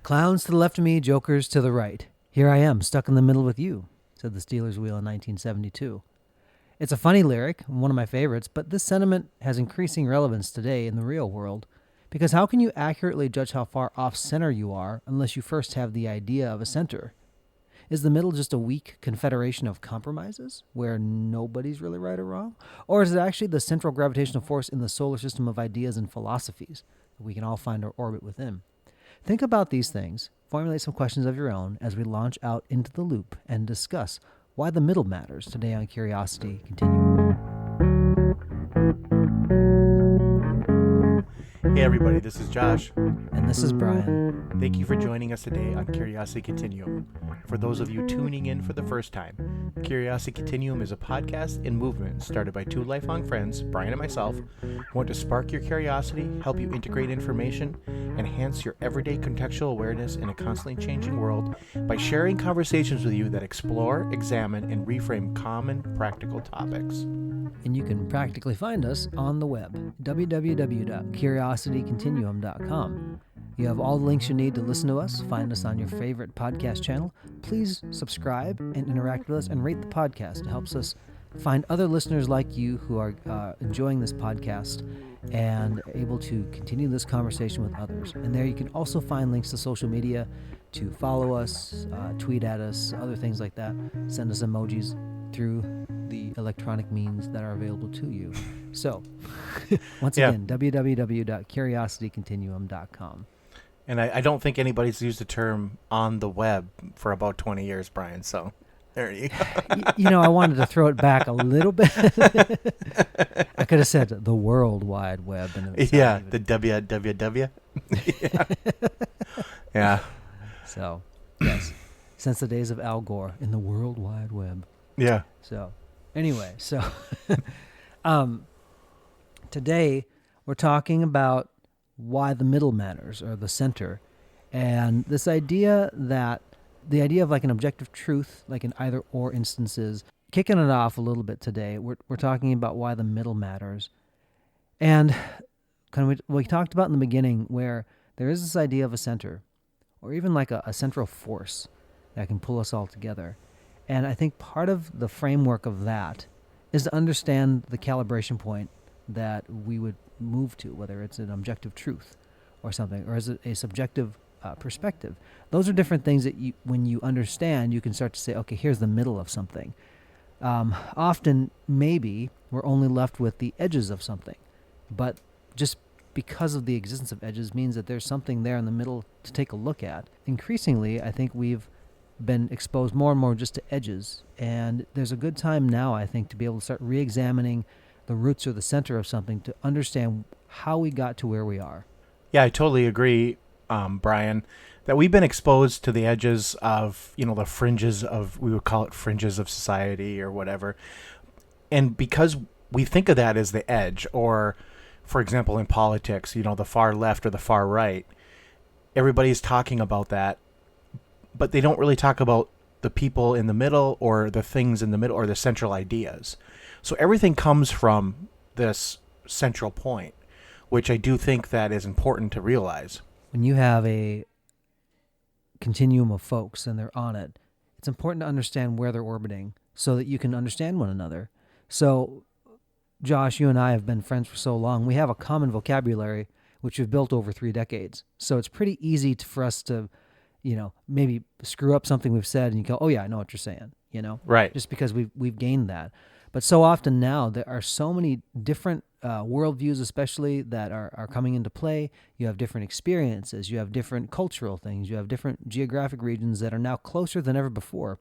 Clowns to the left of me, jokers to the right. Here I am, stuck in the middle with you, said the Steelers wheel in 1972. It's a funny lyric, one of my favorites, but this sentiment has increasing relevance today in the real world. Because how can you accurately judge how far off center you are unless you first have the idea of a center? Is the middle just a weak confederation of compromises where nobody's really right or wrong? Or is it actually the central gravitational force in the solar system of ideas and philosophies that we can all find our orbit within? Think about these things, formulate some questions of your own as we launch out into the loop and discuss why the middle matters today on Curiosity Continuum. Hey everybody, this is Josh. And this is Brian. Thank you for joining us today on Curiosity Continuum. For those of you tuning in for the first time, Curiosity Continuum is a podcast and movement started by two lifelong friends, Brian and myself, who want to spark your curiosity, help you integrate information, enhance your everyday contextual awareness in a constantly changing world by sharing conversations with you that explore, examine, and reframe common practical topics. And you can practically find us on the web, www.curiositycontinuum.com. You have all the links you need to listen to us, find us on your favorite podcast channel. Please subscribe and interact with us and rate the podcast. It helps us find other listeners like you who are enjoying this podcast and able to continue this conversation with others. And there you can also find links to social media to follow us, tweet at us, other things like that. Send us emojis through the electronic means that are available to you. So, once again, www.curiositycontinuum.com. And I don't think anybody's used the term on the web for about 20 years, Brian, so there you go. I wanted to throw it back a little bit. I could have said the World Wide Web. And the www. Yeah. So, yes. Since the days of Al Gore in the World Wide Web. Yeah. So, anyway, today we're talking about why the middle matters, or the center, and this idea of like an objective truth, like in either or instances. Kicking it off a little bit today, we're talking about why the middle matters, and kind of we talked about in the beginning where there is this idea of a center, or even like a central force that can pull us all together. And I think part of the framework of that is to understand the calibration point that we would move to, whether it's an objective truth or something, or is it a subjective perspective. Those are different things that when you understand, you can start to say, okay, here's the middle of something. Often, maybe, we're only left with the edges of something. But just because of the existence of edges means that there's something there in the middle to take a look at. Increasingly, I think we've been exposed more and more just to edges. And there's a good time now, I think, to be able to start re-examining the roots or the center of something to understand how we got to where we are. Yeah, I totally agree, Brian, that we've been exposed to the edges of, the fringes of, we would call it fringes of society or whatever. And because we think of that as the edge, or, for example, in politics, the far left or the far right, everybody's talking about that, but they don't really talk about the people in the middle or the things in the middle or the central ideas. So everything comes from this central point, which I do think that is important to realize. When you have a continuum of folks and they're on it, it's important to understand where they're orbiting so that you can understand one another. So, Josh, you and I have been friends for so long. We have a common vocabulary, which we've built over 3 decades. So it's pretty easy for us to, maybe screw up something we've said and you go, oh yeah, I know what you're saying, Right. Just because we've gained that. But so often now there are so many different worldviews, especially, that are coming into play. You have different experiences. You have different cultural things. You have different geographic regions that are now closer than ever before.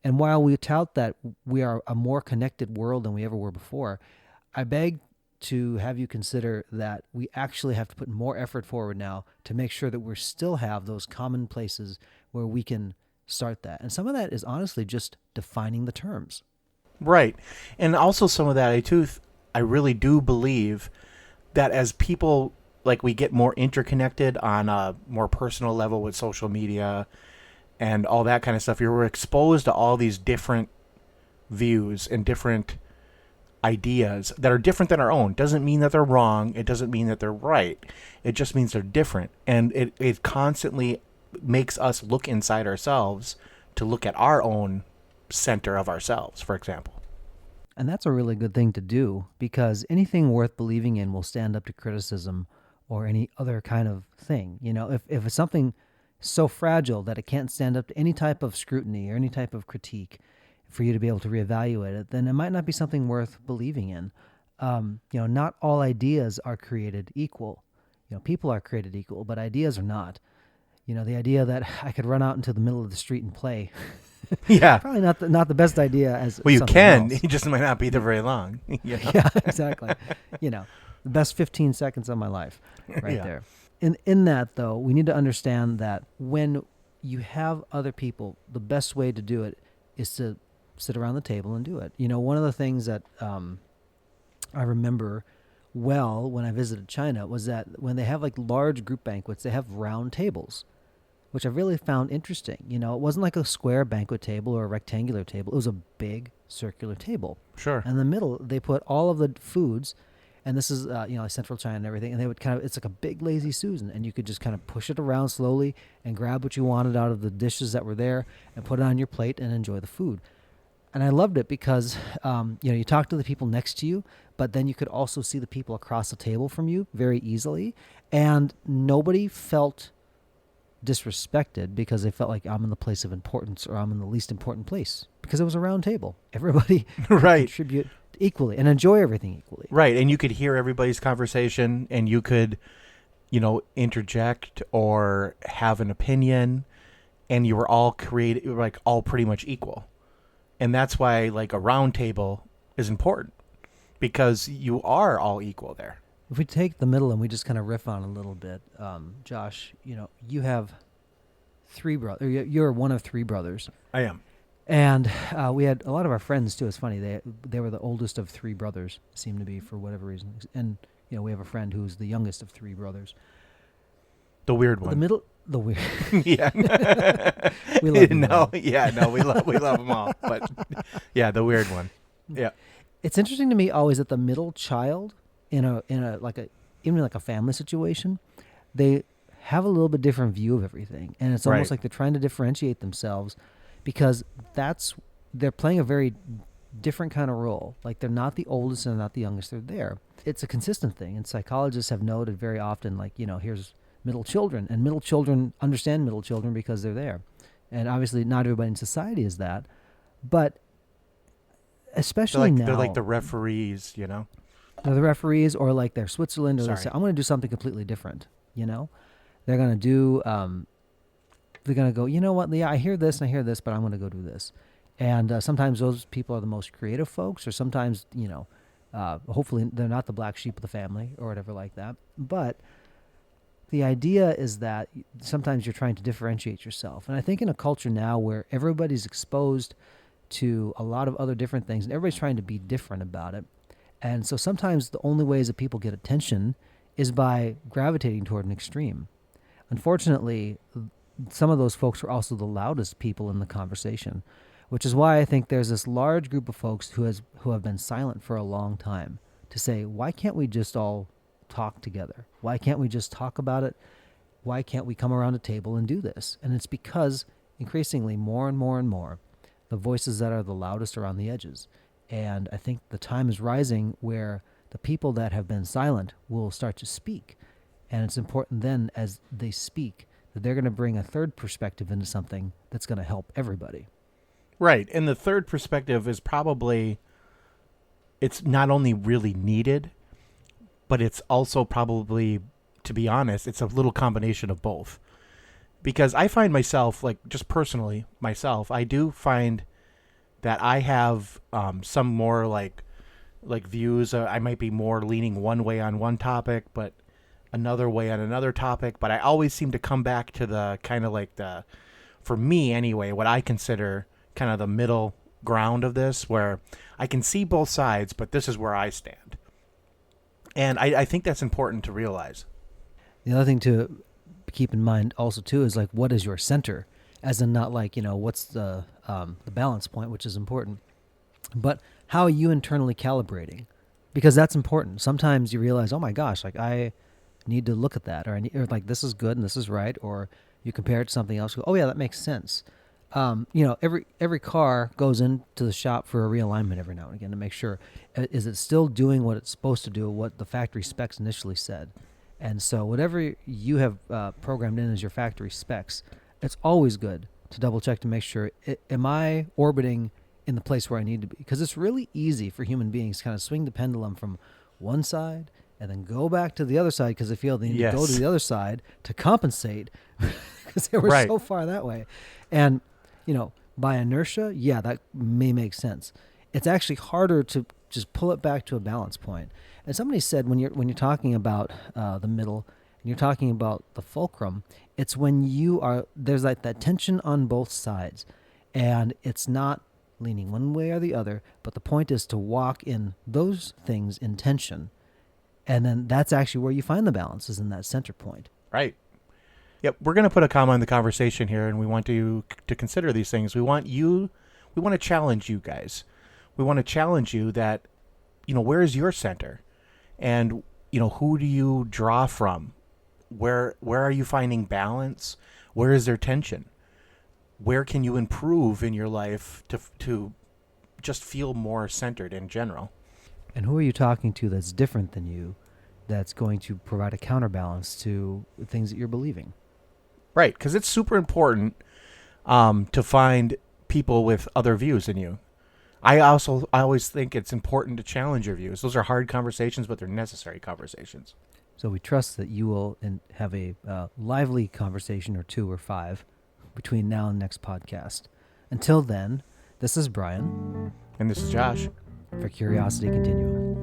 And while we tout that we are a more connected world than we ever were before, I beg to have you consider that we actually have to put more effort forward now to make sure that we still have those common places where we can start that. And some of that is honestly just defining the terms. Right. And also some of that, I really do believe that as people, like, we get more interconnected on a more personal level with social media and all that kind of stuff, you're exposed to all these different views and different ideas that are different than our own. Doesn't mean that they're wrong. It doesn't mean that they're right. It just means they're different. And it constantly makes us look inside ourselves to look at our own center of ourselves, for example. And that's a really good thing to do because anything worth believing in will stand up to criticism or any other kind of thing. If it's something so fragile that it can't stand up to any type of scrutiny or any type of critique for you to be able to reevaluate it, then it might not be something worth believing in. Not all ideas are created equal. People are created equal, but ideas are not. The idea that I could run out into the middle of the street and play, Yeah. probably not the best idea as Well, you something can. else. You just might not be there very long. You know? Yeah, exactly. The best 15 seconds of my life right Yeah. there. In that, though, we need to understand that when you have other people, the best way to do it is to sit around the table and do it. One of the things that I remember well when I visited China was that when they have like large group banquets, they have round tables, which I really found interesting. It wasn't like a square banquet table or a rectangular table. It was a big circular table. Sure. And in the middle, they put all of the foods, and this is, like Central China and everything, and they would it's like a big lazy Susan, and you could just kind of push it around slowly and grab what you wanted out of the dishes that were there and put it on your plate and enjoy the food. And I loved it because, you talk to the people next to you, but then you could also see the people across the table from you very easily, and nobody felt disrespected because they felt like I'm in the place of importance or I'm in the least important place because it was a round table. Everybody could Right. contribute equally and enjoy everything equally. Right. And you could hear everybody's conversation, and you could, interject or have an opinion, and you were all all pretty much equal. And that's why like a round table is important, because you are all equal there. If we take the middle and we just kind of riff on a little bit, Josh, you have three brothers. You're one of three brothers. I am. And we had a lot of our friends too. It's funny, they were the oldest of three brothers, seemed to be, for whatever reason. And we have a friend who's the youngest of three brothers. The weird one. The weird. Yeah. We love them no. all. Yeah. No. We love them all. But yeah, the weird one. Yeah. It's interesting to me always that the middle child in a even like a family situation, they have a little bit different view of everything, and it's almost Right. like they're trying to differentiate themselves because they're playing a very different kind of role. Like they're not the oldest and they're not the youngest. They're there. It's a consistent thing, and psychologists have noted very often, like here's middle children, and middle children understand middle children because they're there, and obviously not everybody in society is that, but especially now They're like the referees, they're the referees, or like they're Switzerland, or they Sorry. say, I'm going to do something completely different. They're going to do, they're going to go, you know what? Yeah, I hear this and I hear this, but I'm going to go do this. And sometimes those people are the most creative folks, or sometimes, hopefully they're not the black sheep of the family or whatever like that. But the idea is that sometimes you're trying to differentiate yourself. And I think in a culture now where everybody's exposed to a lot of other different things and everybody's trying to be different about it, and so sometimes the only ways that people get attention is by gravitating toward an extreme. Unfortunately, some of those folks are also the loudest people in the conversation, which is why I think there's this large group of folks who have been silent for a long time to say, why can't we just all talk together? Why can't we just talk about it? Why can't we come around a table and do this? And it's because increasingly more and more and more, the voices that are the loudest are on the edges. And I think the time is rising where the people that have been silent will start to speak. And it's important then, as they speak, that they're going to bring a third perspective into something that's going to help everybody. Right. And the third perspective is probably, it's not only really needed, but it's also probably, to be honest, it's a little combination of both. Because I find myself, like just personally myself, I do find that I have some more like views. I might be more leaning one way on one topic, but another way on another topic. But I always seem to come back to the kind of like for me anyway, what I consider kind of the middle ground of this, where I can see both sides, but this is where I stand. And I think that's important to realize. The other thing to keep in mind also too is like, what is your center? As in not like, what's the balance point, which is important, but how are you internally calibrating? Because that's important. Sometimes you realize, oh my gosh, like I need to look at that, or like this is good and this is right, or You compare it to something else. Go, oh yeah, that makes sense. Every car goes into the shop for a realignment every now and again to make sure is it still doing what it's supposed to do, what the factory specs initially said. And so whatever you have programmed in as your factory specs, it's always good to double check to make sure, am I orbiting in the place where I need to be? Because it's really easy for human beings to kind of swing the pendulum from one side and then go back to the other side because they feel they need to go to Yes. the other side to compensate because they were Right. so far that way. And, by inertia, yeah, that may make sense. It's actually harder to just pull it back to a balance point. And somebody said when you're talking about the middle and you're talking about the fulcrum, it's when there's like that tension on both sides, and it's not leaning one way or the other, but the point is to walk in those things in tension, and then that's actually where you find the balance, is in that center point. Right. Yep. We're going to put a comma in the conversation here, and we want you to consider these things. We want to challenge you guys. We want to challenge you that, where is your center? And, who do you draw from? Where are you finding balance? Where is there tension? Where can you improve in your life to just feel more centered in general? And who are you talking to that's different than you, that's going to provide a counterbalance to the things that you're believing? Right, because it's super important to find people with other views than you. I always think it's important to challenge your views. Those are hard conversations, but they're necessary conversations. So we trust that you will have a lively conversation or 2 or 5 between now and next podcast. Until then, this is Brian. And this is Josh. For Curiosity Continuum.